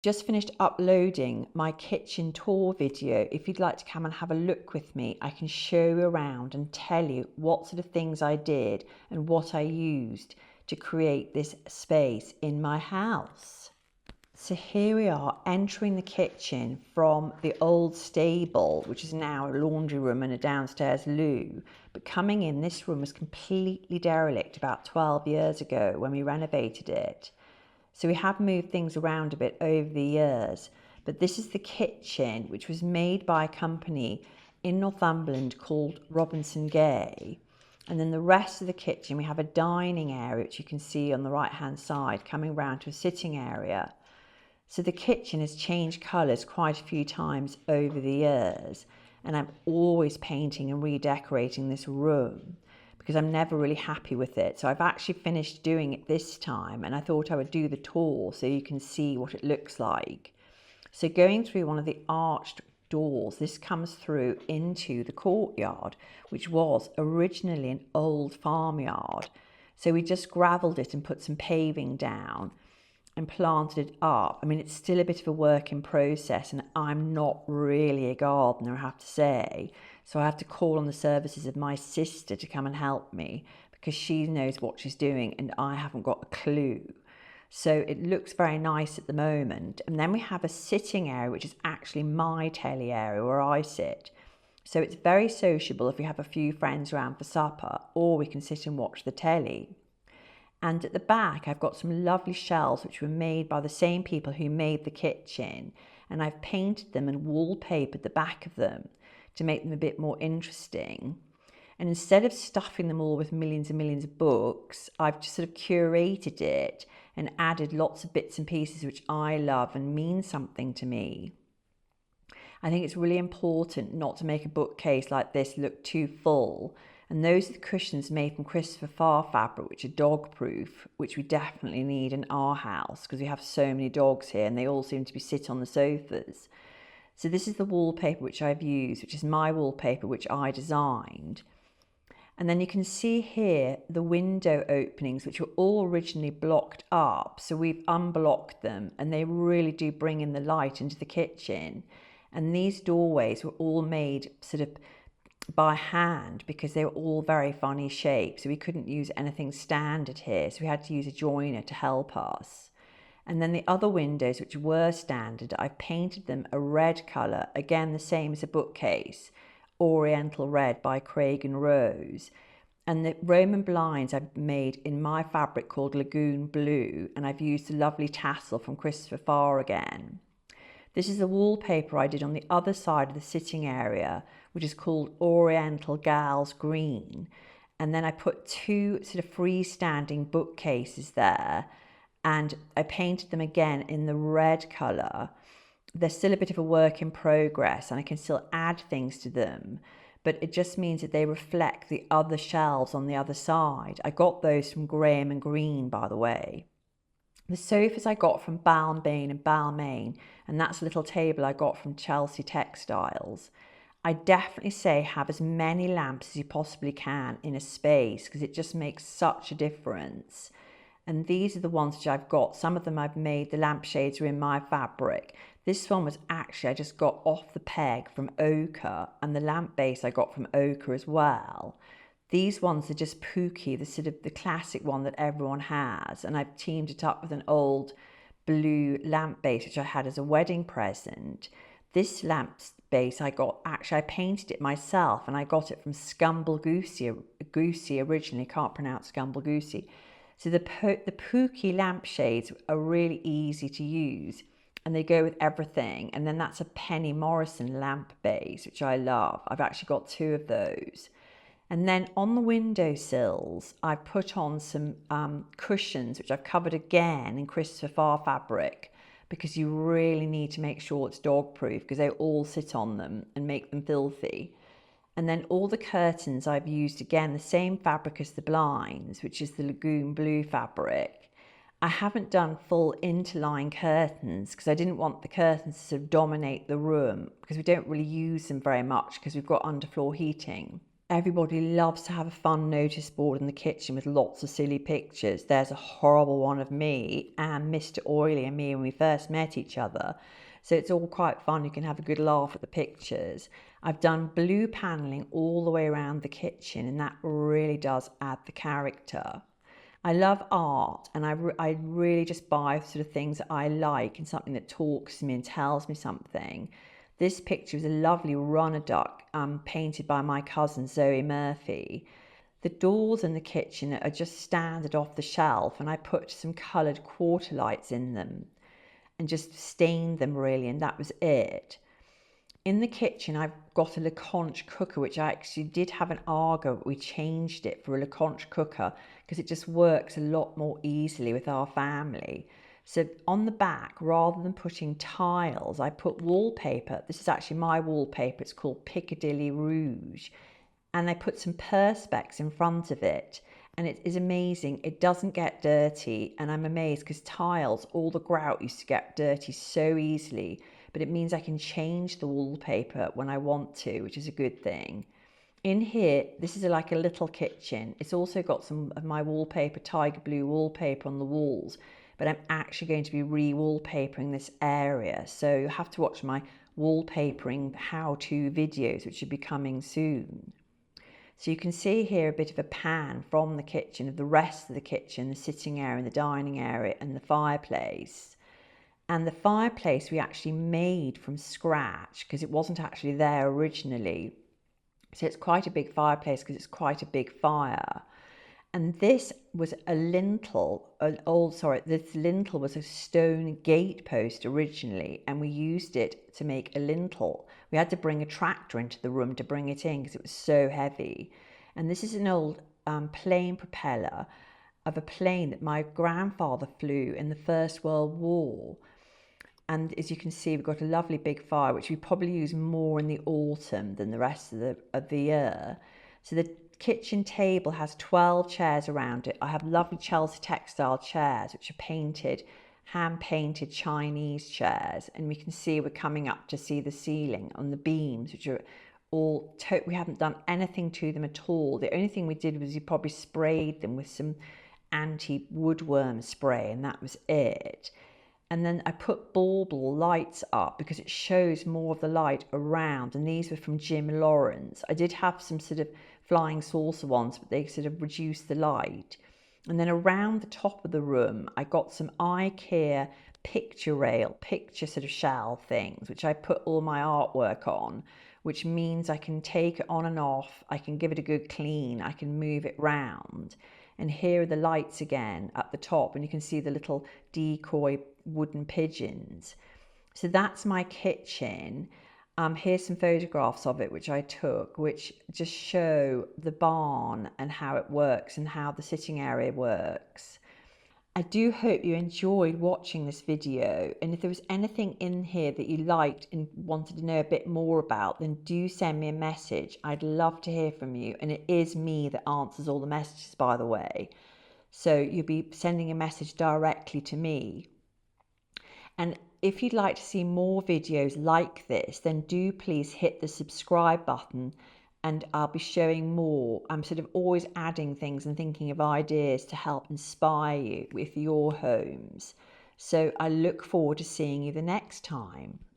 Just finished uploading my kitchen tour video. If you'd like to come and have a look with me, I can show you around and tell you what sort of things I did and what I used to create this space in my house. So here we are entering the kitchen from the old stable, which is now a laundry room and a downstairs loo. But coming in, this room was completely derelict about 12 years ago when we renovated it. So we have moved things around a bit over the years, but this is the kitchen, which was made by a company in Northumberland called Robinson Gay. And then the rest of the kitchen, we have a dining area, which you can see on the right-hand side, coming round to a sitting area. So the kitchen has changed colours quite a few times over the years, and I'm always painting and redecorating this room, because I'm never really happy with it. So I've actually finished doing it this time, and I thought I would do the tour so you can see what it looks like. So going through one of the arched doors, this comes through into the courtyard, which was originally an old farmyard. So we just gravelled it and put some paving down and planted it up. I mean, it's still a bit of a work in process, and I'm not really a gardener, I have to say. So I have to call on the services of my sister to come and help me, because she knows what she's doing and I haven't got a clue. So it looks very nice at the moment. And then we have a sitting area, which is actually my telly area where I sit. So it's very sociable if we have a few friends around for supper, or we can sit and watch the telly. And at the back, I've got some lovely shelves which were made by the same people who made the kitchen. And I've painted them and wallpapered the back of them to make them a bit more interesting. And instead of stuffing them all with millions and millions of books, I've just sort of curated it and added lots of bits and pieces which I love and mean something to me. I think it's really important not to make a bookcase like this look too full. And those are the cushions made from Christopher Farr fabric, which are dog proof, which we definitely need in our house because we have so many dogs here and they all seem to be sit on the sofas. So this is the wallpaper which I've used, which is my wallpaper, which I designed. And then you can see here the window openings, which were all originally blocked up. So we've unblocked them and they really do bring in the light into the kitchen. And these doorways were all made sort of by hand because they were all very funny shapes. So we couldn't use anything standard here. So we had to use a joiner to help us. And then the other windows, which were standard, I painted them a red colour, again the same as a bookcase, Oriental Red by Craig and Rose. And the Roman blinds I've made in my fabric called Lagoon Blue, and I've used the lovely tassel from Christopher Farr again. This is the wallpaper I did on the other side of the sitting area, which is called Oriental Gals Green. And then I put two sort of freestanding bookcases there, and I painted them again in the red colour. They're still a bit of a work in progress and I can still add things to them, but it just means that they reflect the other shelves on the other side. I got those from Graham and Green, by the way. The sofas I got from Balmain Balmain, and that's a little table I got from Chelsea Textiles. I definitely say have as many lamps as you possibly can in a space because it just makes such a difference. And these are the ones which I've got. Some of them I've made, the lampshades are in my fabric. This one was actually, I just got off the peg from ochre, and the lamp base I got from ochre as well. These ones are just Pooky, the sort of the classic one that everyone has. And I've teamed it up with an old blue lamp base, which I had as a wedding present. This lamp base I got, actually I painted it myself and I got it from Scumble Goosey originally, can't pronounce Scumble Goosey. So the Pooky lampshades are really easy to use and they go with everything. And then that's a penny Morrison lamp base, which I love. I've actually got two of those. And then on the windowsills, I put on some cushions, which I've covered again in Christopher Farr fabric, because you really need to make sure it's dog proof because they all sit on them and make them filthy. And then all the curtains I've used, again, the same fabric as the blinds, which is the Lagoon Blue fabric. I haven't done full interline curtains because I didn't want the curtains to sort of dominate the room because we don't really use them very much because we've got underfloor heating. Everybody loves to have a fun notice board in the kitchen with lots of silly pictures. There's a horrible one of me and Mr. Oily and me when we first met each other. So it's all quite fun. You can have a good laugh at the pictures. I've done blue panelling all the way around the kitchen, and that really does add the character. I love art, and I really just buy sort of things that I like and something that talks to me and tells me something. This picture is a lovely runner duck painted by my cousin Zoe Murphy. The doors in the kitchen are just standard off the shelf, and I put some coloured quarter lights in them and just stained them really, and that was it. In the kitchen, I've got a Leconte cooker, which I actually did have an Argo, but we changed it for a Leconte cooker because it just works a lot more easily with our family. So on the back, rather than putting tiles, I put wallpaper. This is actually my wallpaper. It's called Piccadilly Rouge. And I put some perspex in front of it. And it is amazing. It doesn't get dirty. And I'm amazed because tiles, all the grout used to get dirty so easily. But it means I can change the wallpaper when I want to, which is a good thing. In here, this is like a little kitchen. It's also got some of my wallpaper, tiger blue wallpaper on the walls. But I'm actually going to be re-wallpapering this area. So you have to watch my wallpapering how-to videos, which should be coming soon. So you can see here a bit of a pan from the kitchen of the rest of the kitchen, the sitting area and the dining area and the fireplace. And the fireplace we actually made from scratch because it wasn't actually there originally. So it's quite a big fireplace because it's quite a big fire. And this was a lintel, this lintel was a stone gate post originally, and we used it to make a lintel. We had to bring a tractor into the room to bring it in because it was so heavy. And this is an old plane propeller of a plane that my grandfather flew in the First World War. And as you can see, we've got a lovely big fire, which we probably use more in the autumn than the rest of the year. So the kitchen table has 12 chairs around it. I have lovely Chelsea textile chairs, which are painted, hand-painted Chinese chairs. And we can see we're coming up to see the ceiling on the beams, which are all, we haven't done anything to them at all. The only thing we did was we probably sprayed them with some anti-woodworm spray, and that was it. And then I put bauble lights up because it shows more of the light around. And these were from Jim Lawrence. I did have some sort of flying saucer ones, but they sort of reduced the light. And then around the top of the room, I got some IKEA picture sort of shell things, which I put all my artwork on, which means I can take it on and off. I can give it a good clean. I can move it round. And here are the lights again at the top, and you can see the little decoy wooden pigeons. So that's my kitchen. Here's some photographs of it which I took, which just show the barn and how it works and how the sitting area works. I do hope you enjoyed watching this video, and if there was anything in here that you liked and wanted to know a bit more about, then do send me a message. I'd love to hear from you, and it is me that answers all the messages, by the way. So you'll be sending a message directly to me. And if you'd like to see more videos like this, then do please hit the subscribe button, and I'll be showing more. I'm sort of always adding things and thinking of ideas to help inspire you with your homes. So I look forward to seeing you the next time.